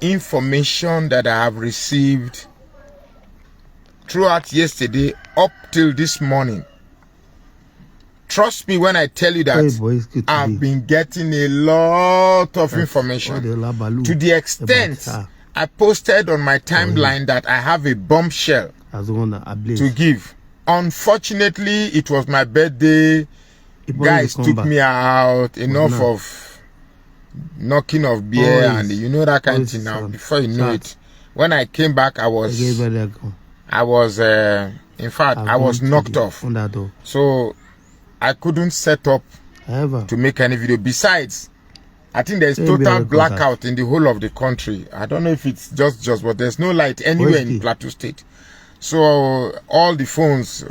information that I have received throughout yesterday up till this morning. Trust me when I tell you that I've been getting a lot of information to the extent I posted on my timeline that I have a bombshell to give. Unfortunately, it was my birthday. Guys took me out. Enough of knocking of beer and you know that kind of thing now. Before you know it, when I came back, I was in fact, I was knocked off. So I couldn't set up to make any video. Besides, I think there's total blackout in the whole of the country. I don't know if it's just, but there's no light anywhere in Plateau State. So all the phones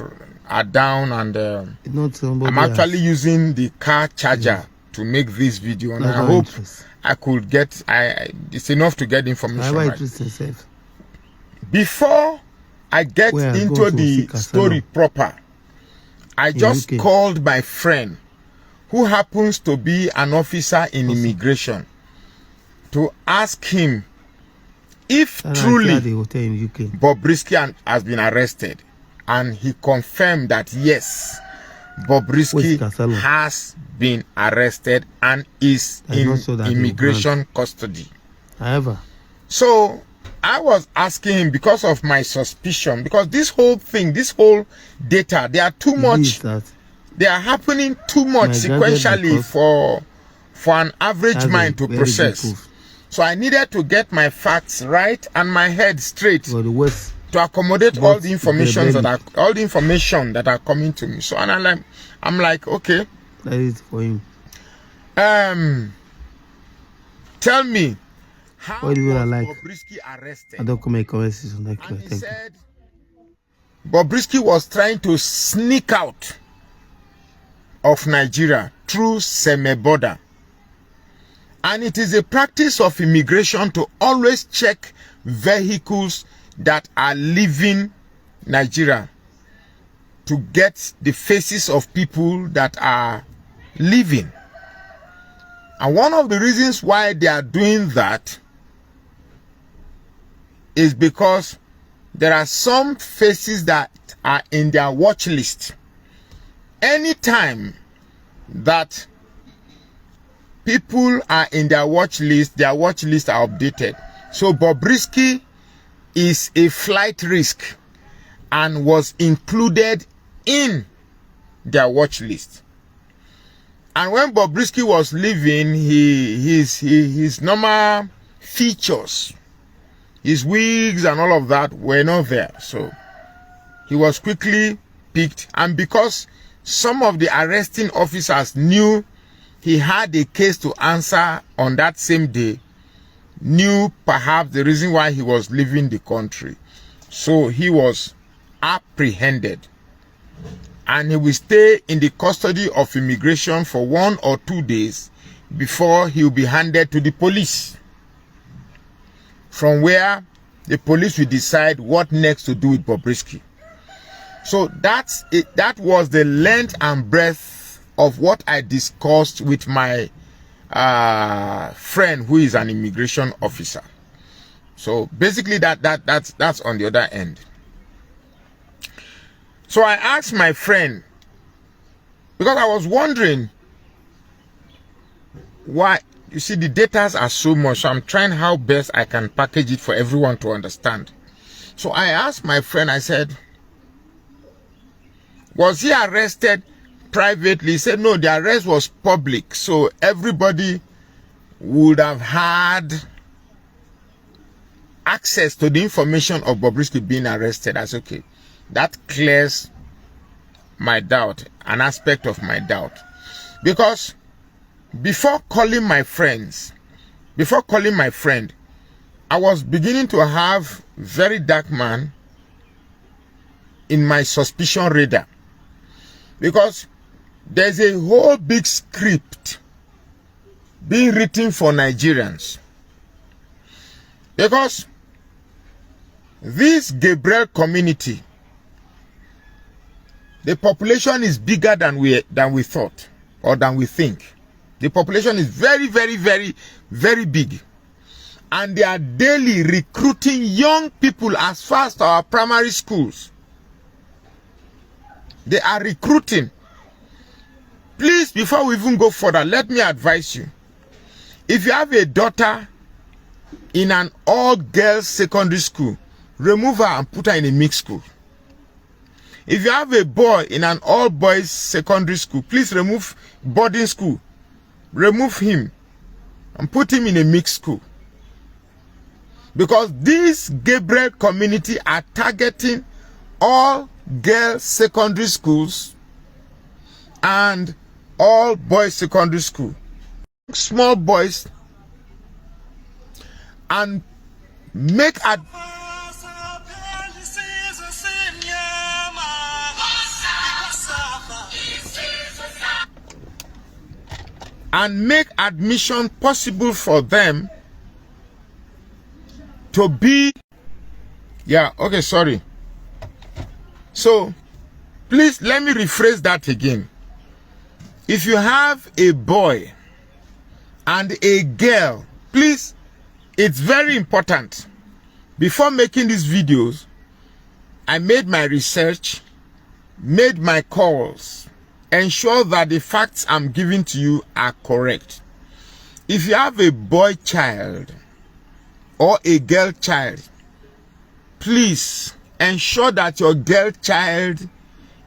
are down, and I'm actually using the car charger to make this video, and I hope I could get. It's enough to get information. Right. Before I get into the story proper, I just called my friend, who happens to be an officer in immigration, to ask him if truly Bobrisky has been arrested. And he confirmed that yes, Bobrisky has been arrested and is in immigration custody. So I was asking him because of my suspicion, because this whole thing, this whole data, they are too much. They are happening too much sequentially for an average mind to process. So I needed to get my facts right and my head straight to accommodate all the information that are coming to me. So and I'm like, okay. That is for him. Tell me, how what do you was like? Bobrisky arrested? I don't comment comments on that. And he said Bobrisky was trying to sneak out of Nigeria through Seme border. And it is a practice of immigration to always check vehicles that are leaving Nigeria to get the faces of people that are leaving. And one of the reasons why they are doing that is because there are some faces that are in their watch list. Anytime that people are in their watch lists are updated. So Bobrisky is a flight risk and was included in their watch list. And when Bobrisky was leaving, his normal features, his wigs and all of that were not there. So he was quickly picked, and because some of the arresting officers knew he had a case to answer on that same day, knew perhaps the reason why he was leaving the country. So he was apprehended, and he will stay in the custody of immigration for 1 or 2 days before he will be handed to the police, from where the police will decide what next to do with Bobrisky. So that's it. That was the length and breadth of what I discussed with my friend who is an immigration officer. So basically that's on the other end. So I asked my friend, because I was wondering why. You see, the data are so much, so I'm trying how best I can package it for everyone to understand. So I asked my friend, I said, was he arrested privately? He said, no, the arrest was public, so everybody would have had access to the information of Bobrisky being arrested. I said, okay, that clears my doubt, an aspect of my doubt. Because before calling my friend, I was beginning to have very dark man in my suspicion radar. Because there's a whole big script being written for Nigerians. Because this Gabriel community, the population is bigger than we thought, or than we think. The population is very, very, very, very big. and they are daily recruiting young people as far as our primary schools. They are recruiting. Please, before we even go further, let me advise you. If you have a daughter in an all-girls secondary school, remove her and put her in a mixed school. If you have a boy in an all-boys secondary school, please remove boarding school. Remove him and put him in a mixed school. Because this Gabriel community are targeting all girls secondary schools and all boys secondary school. Small boys, and make admission possible for them to be, so please let me rephrase that again. If you have a boy and a girl, please, it's very important. Before making these videos, I made my research, made my calls, ensure that the facts I'm giving to you are correct. If you have a boy child or a girl child, please ensure that your girl child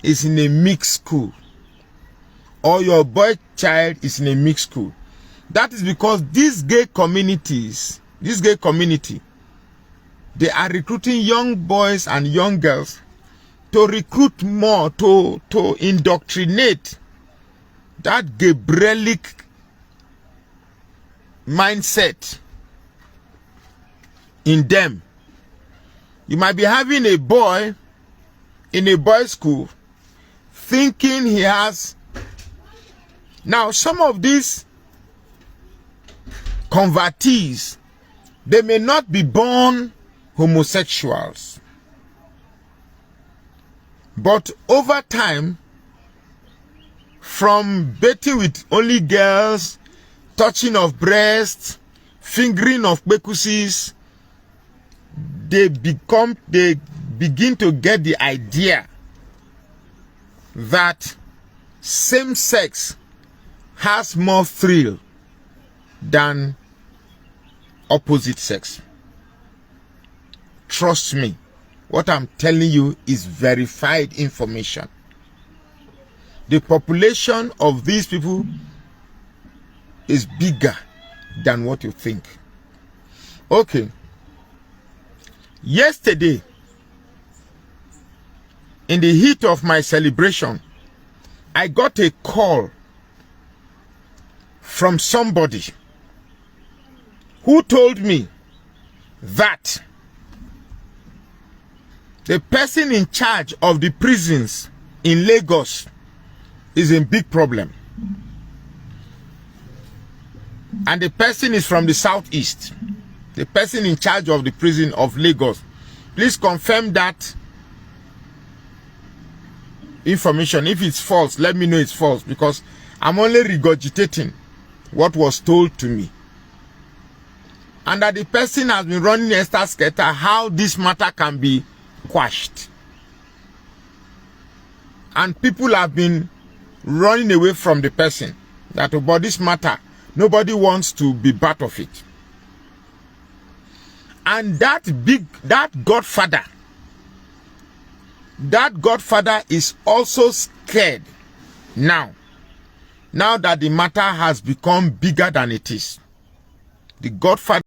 is in a mixed school or your boy child is in a mixed school. That is because these gay community, they are recruiting young boys and young girls to recruit more, to indoctrinate that Gabrielic mindset in them. You might be having a boy in a boys' school thinking he has. Now, some of these convertees, they may not be born homosexuals, but over time, from bathing with only girls, touching of breasts, fingering of bekusis, they begin to get the idea that same sex has more thrill than opposite sex. Trust me, what I'm telling you is verified information. The population of these people is bigger than what you think. Okay. Yesterday, in the heat of my celebration, I got a call from somebody who told me that the person in charge of the prisons in Lagos is a big problem. And the person is from the southeast. The person in charge of the prison of Lagos. Please confirm that information. If it's false, let me know it's false, because I'm only regurgitating what was told to me. And that the person has been running a scatter how this matter can be quashed. And people have been running away from the person. That about this matter, nobody wants to be part of it. And that godfather is also scared now that the matter has become bigger than it is. The godfather